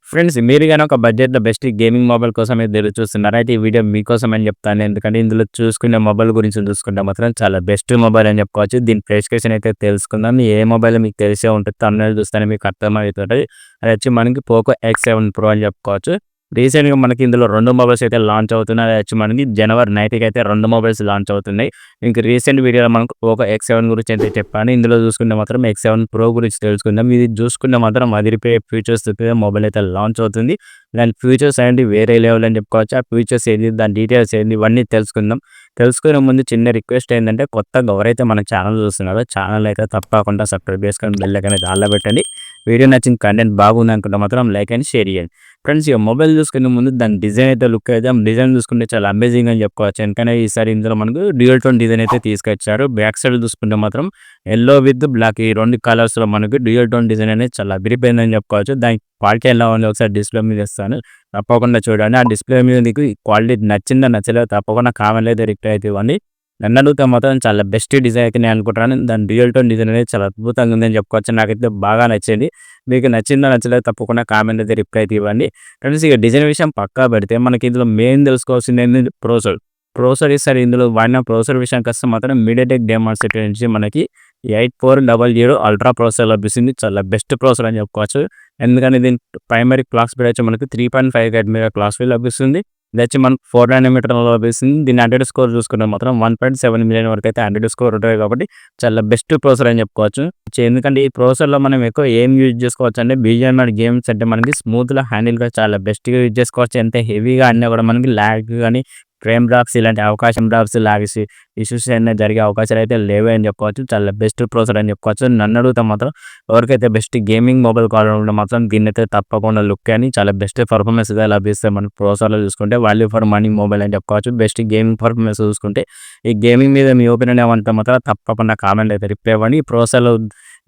Friends మీరు గాని ఒక బడ్జెట్‌లో బెస్ట్ గేమింగ్ మొబైల్ కోసమే ఎదురు చూస్తున్నారా? అయితే ఈ వీడియో మీకోసం అని చెప్తాను. ఎందుకంటే ఇందులో చూసుకునే మొబైల్ గురించి చూసుకుంటే మాత్రం చాలా బెస్ట్ మొబైల్ అని చెప్పుకోవచ్చు. దీని స్పెసిఫికేషన్ అయితే తెలుసుకుందాం. ఏ మొబైల్ మీకు తెలిసే ఉంటుంది. థంబ్‌నెయిల్ చూస్తేనే మీకు అర్థమైతది. అది వచ్చి మనకి పోకో ఎక్స్7 ప్రో అని చెప్పుకోవచ్చు. రీసెంట్‌గా మనకి ఇందులో 2 మొబైల్స్ అయితే లాంచ్ అవుతున్నాయి. అది వచ్చి మనకి జనవరి 9కి అయితే 2 మొబైల్స్ లాంచ్ అవుతున్నాయి. ఇంక రీసెంట్ వీడియోలో మనకు పోకో ఎక్స్7 గురించి అయితే చెప్పాను. ఇందులో చూసుకుంటే మాత్రం ఎక్స్7 ప్రో గురించి తెలుసుకుందాం. ఇది చూసుకుంటే మాత్రం అదిరిపోయే ఫీచర్స్‌తో మొబైల్ అయితే లాంచ్ అవుతుంది. దాని ఫీచర్స్ అనేటివి వేరే లెవెల్ అని చెప్పుకోవచ్చు. ఆ ఫీచర్స్ ఏంది, దాని డీటెయిల్స్ ఏంది, ఇవన్నీ తెలుసుకుందాం. తెలుసుకునే ముందు చిన్న రిక్వెస్ట్ ఏంటంటే కొత్తగా ఎవరైతే మన ఛానల్ చూస్తున్నారో ఛానల్ అయితే తప్పకుండా సబ్స్క్రైబ్ చేసుకొని బెల్ ఐకాన్ అయితే ఆన్‌లో పెట్టండి. వీడియో నచ్చిన కంటెంట్ బాగుంది అనుకుంటే మాత్రం లైక్ అండ్ షేర్ చేయండి. ఫ్రెండ్స్ ఇక మొబైల్ చూసుకునే ముందు దాని డిజైన్ అయితే లుక్ అయితే డిజైన్ చూసుకుంటే చాలా అమేజింగ్ అని చెప్పుకోవచ్చు. ఎందుకంటే ఈసారి ఇందులో మనకు డ్యూయల్ టోన్ డిజైన్ అయితే తీసుకొచ్చారు. బ్యాక్ సైడ్ చూసుకుంటే మాత్రం యెల్లో విత్ బ్లాక్ ఈ 2 కలర్స్‌లో మనకు డ్యూయల్ టోన్ డిజైన్ అనేది చాలా అదిరిపోయిందని చెప్పుకోవచ్చు. దాని క్వాలిటీ ఎలా ఉందో ఒకసారి డిస్‌ప్లే మీద ఇస్తాను. తప్పకుండా చూడండి. ఆ డిస్‌ప్లే మీద మీకు క్వాలిటీ నచ్చిందా నచ్చలేదా తప్పకుండా కామెంట్‌లో అయితే రిప్లై అయితే ఇవ్వండి. నన్ను అడిగితే మాత్రం చాలా బెస్ట్ డిజైన్ అయితే నేను అనుకుంటున్నాను. దాని డ్యూయల్ టోన్ డిజైన్ అనేది చాలా అద్భుతంగా ఉందని చెప్పుకోవచ్చు. నాకైతే బాగా నచ్చింది. మీకు నచ్చిందా నచ్చలేదా తప్పకుండా కామెంట్ అయితే రిప్లై అయితే ఇవ్వండి. ఫ్రెండ్స్ ఇక డిజైన్ విషయం పక్కా పెడితే మనకి ఇందులో మెయిన్ తెలుసుకోవాల్సింది ఏంది ప్రాసెసర్. ప్రాసెసర్ ఈసారి ఇందులో వాడిన ప్రాసెసర్ విషయానికి వస్తే మాత్రం మీడియాటెక్ డైమెన్సిటీ నుంచి మనకి 8400 అల్ట్రా ప్రాసెసర్ లభిస్తుంది. చాలా బెస్ట్ ప్రాసెసర్ అని చెప్పుకోవచ్చు. ఎందుకంటే దీని ప్రైమరీ క్లాక్ స్పీడ్ వచ్చి మనకి 3.5 GHz మీద క్లాక్ స్పీడ్ లభిస్తుంది. ఇది వచ్చి మనకు 4 నానోమీటర్‌లో లభిస్తుంది. దీని ఆండ్రాయిడ్ స్కోర్ చూసుకుంటే మాత్రం 1.7 మిలియన్ వరకు అయితే ఆండ్రాయిడ్ స్కోర్ ఉంటుంది కాబట్టి చాలా బెస్ట్ ప్రాసెసర్ అని చెప్పుకోవచ్చు. ఎందుకంటే ఈ ప్రాసెసర్‌లో మనం ఎక్కువ ఏం యూజ్ చేసుకోవచ్చు అంటే బీజీఎంఐ గేమ్స్ అంటే మనకి స్మూత్‌గా హ్యాండిల్‌గా చాలా బెస్ట్‌గా యూజ్ చేసుకోవచ్చు. ఎంత హెవీగా అన్నా కూడా మనకి ల్యాగ్ గాని ఫ్రేమ్ డ్రాప్స్ ఇలాంటి అవకాశం డ్రాప్స్ లాగేసి ఇష్యూస్ ఏమైనా జరిగే అవకాశాలు అయితే లేవే అని చెప్పుకోవచ్చు. చాలా బెస్ట్ ప్రాసెసర్ అని చెప్పుకోవచ్చు. నన్ను అడిగితే మాత్రం ఎవరికైతే బెస్ట్ గేమింగ్ మొబైల్ కావాలనుకుంటే మాత్రం దీన్నైతే తప్పకుండా లుక్ అని చాలా బెస్ట్ పర్ఫార్మెన్స్ అయితే లభిస్తాయి. మన ప్రాసెసర్లో చూసుకుంటే వాల్యూ ఫర్ మనీ మొబైల్ అని చెప్పుకోవచ్చు. బెస్ట్ గేమింగ్ పర్ఫార్మెన్స్ చూసుకుంటే ఈ గేమింగ్ మీద మీ ఒపీనియన్ ఏమంటే మాత్రం తప్పకుండా కామెంట్ అయితే రిప్లై ఇవ్వండి. ఈ ప్రాసెసర్లో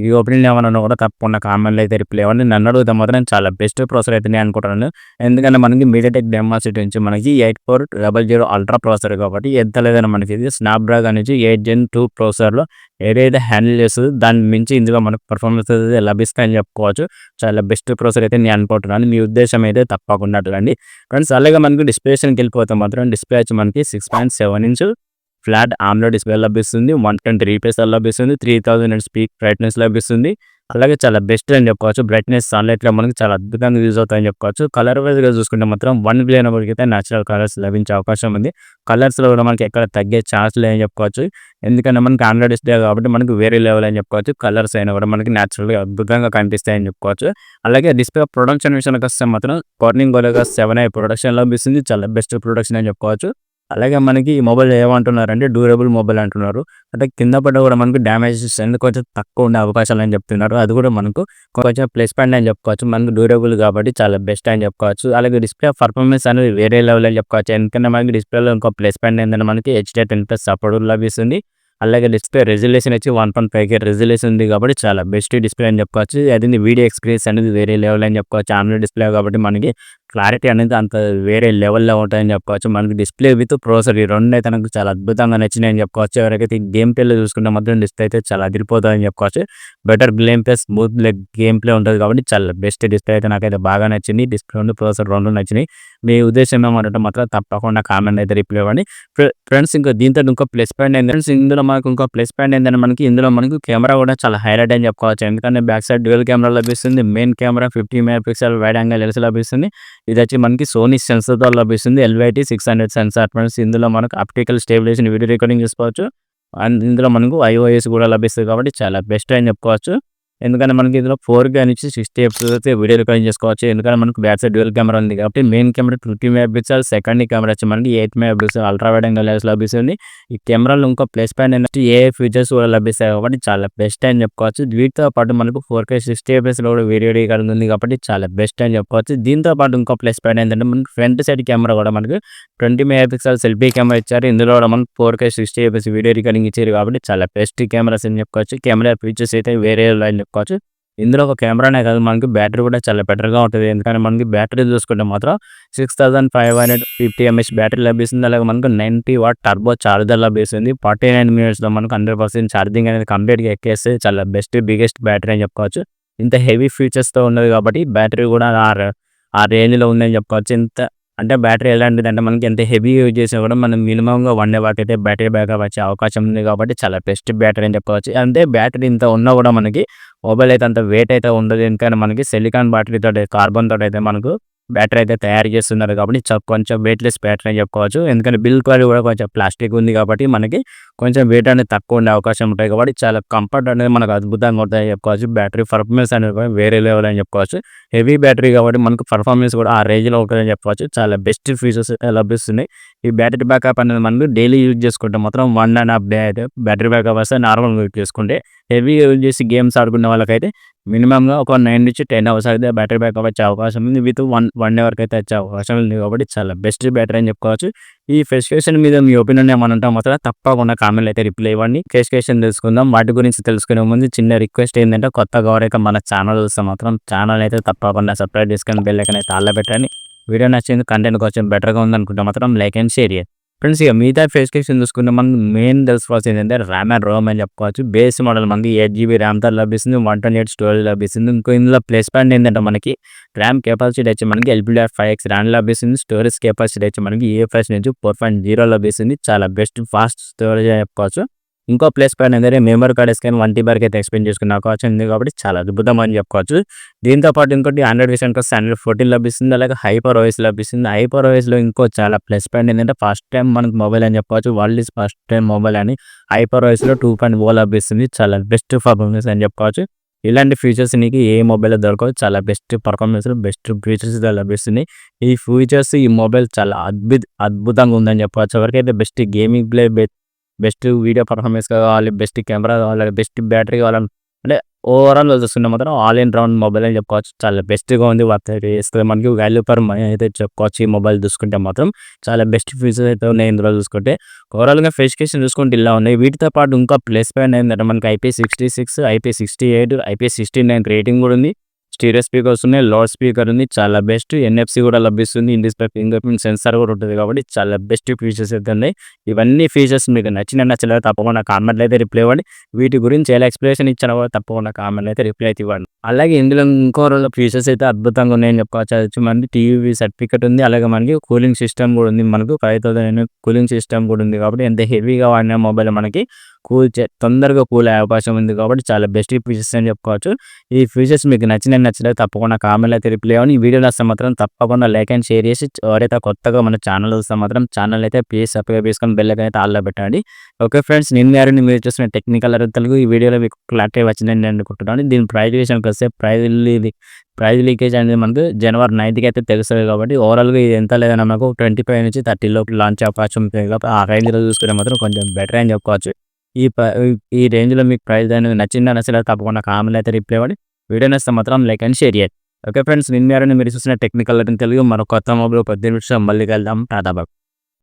ఈ ఒపీనియన్ ఏమన్నా కూడా తప్పకుండా కామెంట్లో అయితే రిప్లై ఇవ్వండి. నన్ను అడిగితే మాత్రం చాలా బెస్ట్ ప్రాసెసర్ అయితే నేను అనుకుంటున్నాను. ఎందుకంటే మనకి మీడియాటెక్ డైమెన్సిటీ నుంచి మనకి 8400 అల్ట్రా ప్రాసెసర్ కాబట్టి ఎంత లేదన్నా మనకి ఇది స్నాప్‌డ్రాగన్ నుంచి 8 Gen 2 ప్రాసెసర్‌లో ఏదైతే హ్యాండిల్ చేస్తుందో దాన్ని మించి ఇందులో మనకు పర్ఫార్మెన్స్ అయితే లభిస్తాయని చెప్పుకోవచ్చు. చాలా బెస్ట్ ప్రాసెసర్ అయితే నేను అనుకుంటున్నాను. మీ ఉద్దేశం అయితే తప్పకుండా అడగండి. ఫ్రెండ్స్ అలాగే మనకు డిస్ప్లేషన్‌కి వెళ్ళిపోతే మాత్రం డిస్ప్లే వచ్చి మనకి 6.7 ఇంచ్ ఫ్లాట్ AMOLED డిస్ప్లే లభిస్తుంది. 120 IPS లభిస్తుంది. 3000 నిట్స్ పీక్ బ్రైట్‌నెస్ లభిస్తుంది. అలాగే చాలా బెస్ట్ అని చెప్పుకోవచ్చు. బ్రైట్‌నెస్ సన్‌లైట్‌లో మనకి చాలా అద్భుతంగా యూజ్ అవుతాయని చెప్పుకోవచ్చు. కలర్ వైస్‌గా చూసుకుంటే మాత్రం 1 బిలియన్ వరకు అయితే నేచురల్ కలర్స్ లభించే అవకాశం ఉంది. కలర్స్‌లో కూడా మనకి ఎక్కడ తగ్గే ఛాన్స్ లేదని చెప్పుకోవచ్చు. ఎందుకంటే మనకి ఆండ్రాయిడ్ డిస్ప్లే కాబట్టి మనకు వేరే లెవెల్ అని చెప్పుకోవచ్చు. కలర్స్ అయినా కూడా మనకి నేచురల్‌గా అద్భుతంగా కనిపిస్తాయని చెప్పుకోవచ్చు. అలాగే డిస్ప్లే ప్రొడక్షన్ విషయానికి వస్తే మాత్రం కార్నింగ్ ఒమేగా 7i ప్రొడక్షన్ లభిస్తుంది. చాలా బెస్ట్ ప్రొడక్షన్ అని చెప్పుకోవచ్చు. అలాగే మనకి ఈ మొబైల్ ఏమంటున్నారంటే డ్యూరబుల్ మొబైల్ అంటున్నారు. అంటే కింద పడ్డా కూడా మనకు డ్యామేజెస్ అనేది కొంచెం తక్కువ ఉండే అవకాశాలు అని చెప్తున్నారు. అది కూడా మనకు కొంచెం ప్లస్ పాయింట్ అని చెప్పుకోవచ్చు. మనకు డ్యూరబుల్ కాబట్టి చాలా బెస్ట్ అని చెప్పుకోవచ్చు. అలాగే డిస్ప్లే పర్ఫార్మెన్స్ అనేది వేరే లెవెల్ అని చెప్పుకోవచ్చు. ఎందుకంటే మనకి డిస్ప్లేలో ఇంకో ప్లస్ పాయింట్ ఏంటంటే మనకి HDR10+ సపోర్ట్ లభిస్తుంది. అలాగే డిస్ప్లే రెజల్యూషన్ వచ్చి 1.5K రెజల్యూషన్ ఉంది కాబట్టి చాలా బెస్ట్ డిస్ప్లే అని చెప్పుకోవచ్చు. అది వీడియో ఎక్స్పీరియన్స్ అనేది వేరే లెవెల్ అని చెప్పుకోవచ్చు. AMOLED డిస్ప్లే కాబట్టి మనకి క్లారిటీ అనేది అంత వేరే లెవెల్‌లో ఉంటాయని చెప్పుకోవచ్చు. మనకి డిస్ప్లే విత్ ప్రాసెసర్ ఈ 2 అయితే నాకు చాలా అద్భుతంగా నచ్చినాయని చెప్పుకోవచ్చు. ఎవరికైతే ఈ గేమ్ ప్లేలో చూసుకుంటే మాత్రం డిస్ప్లే అయితే చాలా అదిరిపోతుందని చెప్పుకోవచ్చు. Better game play smooth game play ఉంటుంది కాబట్టి చాలా బెస్ట్ డిస్ప్లే అయితే నాకైతే బాగా నచ్చింది. డిస్ప్లే ప్రాసెసర్ 2 నచ్చినాయి. మీ ఉద్దేశం ఏమంటే మాత్రం తప్పకుండా కామెంట్ అయితే రిప్లై ఇవ్వండి. ఫ్రెండ్స్ ఇంకా దీంతో ఇంకో ప్లస్ పాయింట్ ఏంటంటే ఇందులో మనకు ఇంకో ప్లస్ పాయింట్ ఏంటంటే మనకి ఇందులో మనకు కెమెరా కూడా చాలా హైలైట్ అని చెప్పుకోవచ్చు. ఎందుకంటే బ్యాక్ సైడ్ డ్యూయల్ కెమెరా లభిస్తుంది. Main camera 50 megapixel wide angle lens లభిస్తుంది. ఇది వచ్చి మనకి సోనీ సెన్సార్‌తో లభిస్తుంది. LYT 600 censor friends. ఇందులో మనకు ఆప్టికల్ స్టెబిలైజేషన్ వీడియో రికార్డింగ్ చేసుకోవచ్చు. అండ్ ఇందులో మనకు iOS కూడా లభిస్తుంది కాబట్టి చాలా బెస్ట్ అని చెప్పుకోవచ్చు. ఎందుకంటే మనకి ఇందులో 4K నుంచి 60 ఎఫ్‌పిఎస్ అయితే వీడియో రికార్డింగ్ చేసుకోవచ్చు. ఎందుకంటే మనకు బ్యాక్ సైడ్ డ్యూయల్ కెమెరా ఉంది కాబట్టి main camera 50 megapixel, second camera వచ్చి మనకి 8 megapixel ultra wide angle lens లభిస్తుంది. ఈ కెమెరాలో ఇంకో ప్లస్ పాయింట్ ఏంటంటే AI ఫీచర్స్ కూడా లభిస్తాయి కాబట్టి చాలా బెస్ట్ అని చెప్పుకోవచ్చు. వీటితో పాటు మనకు 4K 60 ఎఫ్‌పిఎస్‌లో కూడా వీడియో రికార్డింగ్ ఉంది కాబట్టి చాలా బెస్ట్ అని చెప్పుకోవచ్చు. దీంతో పాటు ఇంకో ప్లస్ పాయింట్ ఏంటంటే మనకి ఫ్రంట్ సైడ్ కెమెరా కూడా మనకు 20 మెగాపిక్సెల్ సెల్ఫీ కెమెరా ఇచ్చారు. ఇందులో కూడా మనకు 4K 60 ఎఫ్‌పిఎస్ వీడియో రికార్డింగ్ ఇచ్చారు కాబట్టి చాలా బెస్ట్ కెమెరాస్ అని చెప్పుకోవచ్చు. కెమెరా ఫీచర్స్ అయితే వేరే అని చెప్పుకోవచ్చు. ఇందులో ఒక కెమెరానే కాదు మనకి బ్యాటరీ కూడా చాలా బెటర్‌గా ఉంటది. ఎందుకంటే మనకి బ్యాటరీ చూసుకుంటే మాత్రం 6550 ఎంఏహెచ్ బ్యాటరీ లభిస్తుంది. అలాగే మనకు 90 వాట్ టర్బో చార్జర్ లభిస్తుంది. 49 మినిట్స్‌లో మనకు 100% ఛార్జింగ్ అనేది కంప్లీట్‌గా ఎక్కేస్తే చాలా బెస్ట్ బిగ్గెస్ట్ బ్యాటరీ అని చెప్పుకోవచ్చు. ఇంత హెవీ ఫీచర్స్‌తో ఉన్నది కాబట్టి బ్యాటరీ కూడా ఆ రేంజ్‌లో ఉందని చెప్పుకోవచ్చు. అంటే బ్యాటరీ ఎలాంటిదంటే మనకి ఎంత హెవీ యూజ్ చేసినా కూడా మనం మినిమమ్‌గా 1 అవర్ అయితే బ్యాటరీ బ్యాకప్ వచ్చే అవకాశం ఉంది కాబట్టి చాలా బెస్ట్ బ్యాటరీ అని చెప్పుకోవచ్చు. అంటే బ్యాటరీ ఇంత ఉన్నా కూడా మనకి మొబైల్ అయితే అంత వెయిట్ అయితే ఉండదు. ఎందుకంటే మనకి సిలికాన్ బ్యాటరీ తోటి కార్బన్ తోటయితే మనకు బ్యాటరీ అయితే తయారు చేస్తున్నారు కాబట్టి కొంచెం వెయిట్‌లెస్ బ్యాటరీ అని చెప్పుకోవచ్చు. ఎందుకంటే బిల్డ్ క్వాలిటీ కూడా కొంచెం ప్లాస్టిక్ ఉంది కాబట్టి మనకి కొంచెం వెయిట్ అనేది తక్కువ ఉండే అవకాశం ఉంటాయి కాబట్టి చాలా కంఫర్ట్ అనేది మనకు అద్భుతంగా ఉంటదని చెప్పుకోవచ్చు. బ్యాటరీ పర్ఫార్మెన్స్ అనేది కూడా వేరే లెవెల్ అని చెప్పుకోవచ్చు. హెవీ బ్యాటరీ కాబట్టి మనకు పర్ఫార్మెన్స్ కూడా ఆ రేంజ్‌లో ఉంటదని చెప్పవచ్చు. చాలా బెస్ట్ ఫీచర్స్ లభిస్తున్నాయి. ఈ బ్యాటరీ బ్యాకప్ అనేది మనకు డైలీ యూజ్ చేసుకుంటే మాత్రం 1 ½ డే అయితే బ్యాటరీ బ్యాకప్ వస్తే నార్మల్‌గా యూజ్ చేసుకుంటే హెవీగా యూజ్ చేసి గేమ్స్ ఆడుకునే వాళ్ళకైతే మినిమమ్‌గా ఒక 9-10 అవర్స్ అయితే బ్యాటరీ బ్యాకప్ వచ్చే అవకాశం ఉంది. విత్ 1 అవర్‌కి అయితే వచ్చే అవకాశం ఉంది కాబట్టి చాలా బెస్ట్ బ్యాటరీ అని చెప్పుకోవచ్చు. ఈ స్పెసిఫికేషన్ మీద మీ ఒపీనియన్ ఏమన్నా ఉంటే మాత్రం తప్పకుండా కామెంట్‌లో అయితే రిప్లై ఇవ్వండి. స్పెసిఫికేషన్ తెలుసుకుందాం. వాటి గురించి తెలుసుకునే ముందు చిన్న రిక్వెస్ట్ ఏందంటే కొత్తగా ఎవరైతే మన ఛానల్ చూస్తే మాత్రం ఛానల్ అయితే తప్పకుండా సబ్స్క్రైబ్ చేసుకొని బెల్ ఐకాన్ అయితే ఆల్‌లో పెట్టండి. వీడియో నచ్చింది కంటెంట్ కొంచెం బెటర్‌గా ఉందనుకుంటే మాత్రం లైక్ అండ్ షేర్ చేయండి. ఫ్రెండ్స్ ఇక మిగతా స్పెసిఫికేషన్ చూసుకుంటే మనం మెయిన్ తెలుసుకోవాల్సింది ఏంటంటే ర్యామ్ అండ్ రోమ్ అని చెప్పుకోవచ్చు. బేస్ మోడల్ మనకి 8 GB ర్యామ్‌తో లభిస్తుంది. 128 స్టోరేజ్ లభిస్తుంది. ఇందులో ప్లస్ పాయింట్ ఏంటంటే మనకి ర్యామ్ కెపాసిటీ వచ్చి మనకి LPDDR5X ర్యామ్ లభిస్తుంది. స్టోరేజ్ కెపాసిటీ వచ్చి మనకి UFS నుంచి 4.0 లభిస్తుంది. చాలా బెస్ట్ ఫాస్ట్ స్టోరేజ్ అని చెప్పుకోవచ్చు. ఇంకో ప్లస్ పాయింట్ ఏంటంటే మెమరీ కార్డ్ స్కాన్ 1 TB వరకు అయితే ఎక్స్‌పెండ్ చేసుకునే అవకాశం ఉంది కాబట్టి చాలా అద్భుతం అని చెప్పుకోవచ్చు. దీంతో పాటు ఇంకోటి ఆండ్రాయిడ్ విషయానికి వస్తే ఆండ్రాయిడ్ 14 లభిస్తుంది. అలాగే హైపర్ ఓఎస్ లభిస్తుంది. హైపర్ ఓఎస్‌లో ఇంకో చాలా ప్లస్ పాయింట్ ఏంటంటే ఫస్ట్ టైం మనకు మొబైల్ అని చెప్పవచ్చు. World is first time mobile అని హైపర్ ఓఎస్‌లో 2.0 లభిస్తుంది. చాలా బెస్ట్ పర్ఫార్మెన్స్ అని చెప్పుకోవచ్చు. ఇలాంటి ఫీచర్స్ నీకు ఏ మొబైల్‌లో దొరకవు. చాలా బెస్ట్ పర్ఫార్మెన్స్‌లో బెస్ట్ ఫీచర్స్‌తో లభిస్తున్నాయి. ఈ ఫీచర్స్ ఈ మొబైల్ చాలా అద్భుతంగా ఉందని చెప్పవచ్చు. ఎవరికైతే best gaming play best video performance కావాలి, బెస్ట్ కెమెరా కావాలి, బెస్ట్ బ్యాటరీ కావాలి అంటే ఓవరాల్ చూస్తుంటే మాత్రం ఆల్ ఇన్ రౌండ్ మొబైల్ అని చెప్పుకోవచ్చు. చాలా బెస్ట్‌గా ఉంది. వర్త్ అయితే చేస్తే మనకి వాల్యూ ఫర్ మనీ అయితే చెప్పుకోవచ్చు. ఈ మొబైల్ చూసుకుంటే మాత్రం చాలా బెస్ట్ ఫీచర్స్ అయితే ఉన్నాయి ఇందులో చూసుకుంటే. ఓవరాల్‌గా స్పెసిఫికేషన్ చూసుకుంటే ఇలా ఉన్నాయి. వీటితో పాటు ఇంకా ప్లస్ పాయింట్ ఏంటంటే మనకి IP66, IP68, IP69 రేటింగ్ కూడా ఉంది. స్టీరియో స్పీకర్స్ ఉన్నాయి. లౌడ్ స్పీకర్ ఉంది. చాలా బెస్ట్. NFC కూడా లభిస్తుంది. In display finger print censor కూడా ఉంటుంది కాబట్టి చాలా బెస్ట్ ఫీచర్స్ అయితే ఉన్నాయి. ఇవన్నీ ఫీచర్స్ మీకు నచ్చలేదో తప్పకుండా కామెంట్‌లో అయితే రిప్లై ఇవ్వండి. వీటి గురించి ఎలా ఎక్స్‌ప్లనేషన్ ఇచ్చానో కూడా తప్పకుండా కామెంట్‌లో అయితే రిప్లై అయితే ఇవ్వండి. అలాగే ఇందులో ఇంకో 2 ఫీచర్స్ అయితే అద్భుతంగా ఉన్నాయని చెప్పుకోవచ్చు. అది వచ్చి మనకి టీవీ సర్టిఫికేట్ ఉంది. అలాగే మనకి కూలింగ్ సిస్టమ్ కూడా ఉంది. మనకు 5000 కూలింగ్ సిస్టమ్ కూడా ఉంది కాబట్టి ఎంత హెవీగా వాడిన మొబైల్ మనకి తొందరగా కూల్ అయ్యే అవకాశం ఉంది కాబట్టి చాలా బెస్ట్ ఫీచర్స్ అని చెప్పుకోవచ్చు. ఈ ఫీచర్స్ మీకు నచ్చలేదు తప్పకుండా కామెంట్‌లో అయితే రిప్లై ఇవ్వండి. ఈ వీడియో నచ్చితే మాత్రం తప్పకుండా లైక్ అండ్ షేర్ చేసి ఎవరైతే కొత్తగా మన ఛానల్ చూస్తే మాత్రం ఛానల్ అయితే ప్లీజ్ సబ్స్క్రైబ్ చేసుకొని బెల్ ఐకాన్ అయితే ఆల్‌లో పెట్టండి. ఓకే ఫ్రెండ్స్, నేను గారిని మీరు చూస్తున్న టెక్నికల్ తెలుగు. ఈ వీడియోలో మీకు క్లారిటీ వచ్చిందని నేను అనుకుంటున్నాను. దీని ప్రైస్ విషయానికి వస్తే ప్రైస్ లీకేజ్ అనేది మనకు జనవరి 9కి అయితే తెలుస్తుంది కాబట్టి ఓవరాల్‌గా ఇది ఎంత లేదన్నా మనకు 25-30 లోపు లాంచ్ అవకాశం ఉంటుంది కాబట్టి ఆ రేంజ్‌లో చూసుకుంటే మాత్రం కొంచెం బెటర్ అని చెప్పుకోవచ్చు. ఈ ప ఈ రేంజ్‌లో మీకు ప్రైస్ అనేది నచ్చలేదో తప్పకుండా కామెంట్‌లో అయితే రిప్లై ఇవ్వండి. వీడియో నచ్చితే మాత్రం లైక్ అండ్ షేర్ చేయండి. ఓకే ఫ్రెండ్స్, నేను మీరు చూస్తున్న టెక్నికల్ తెలుగు మరో కొత్త మొబైల్ 18 నిమిషాలు మళ్ళీ కలుద్దాం. టాటా బాయ్.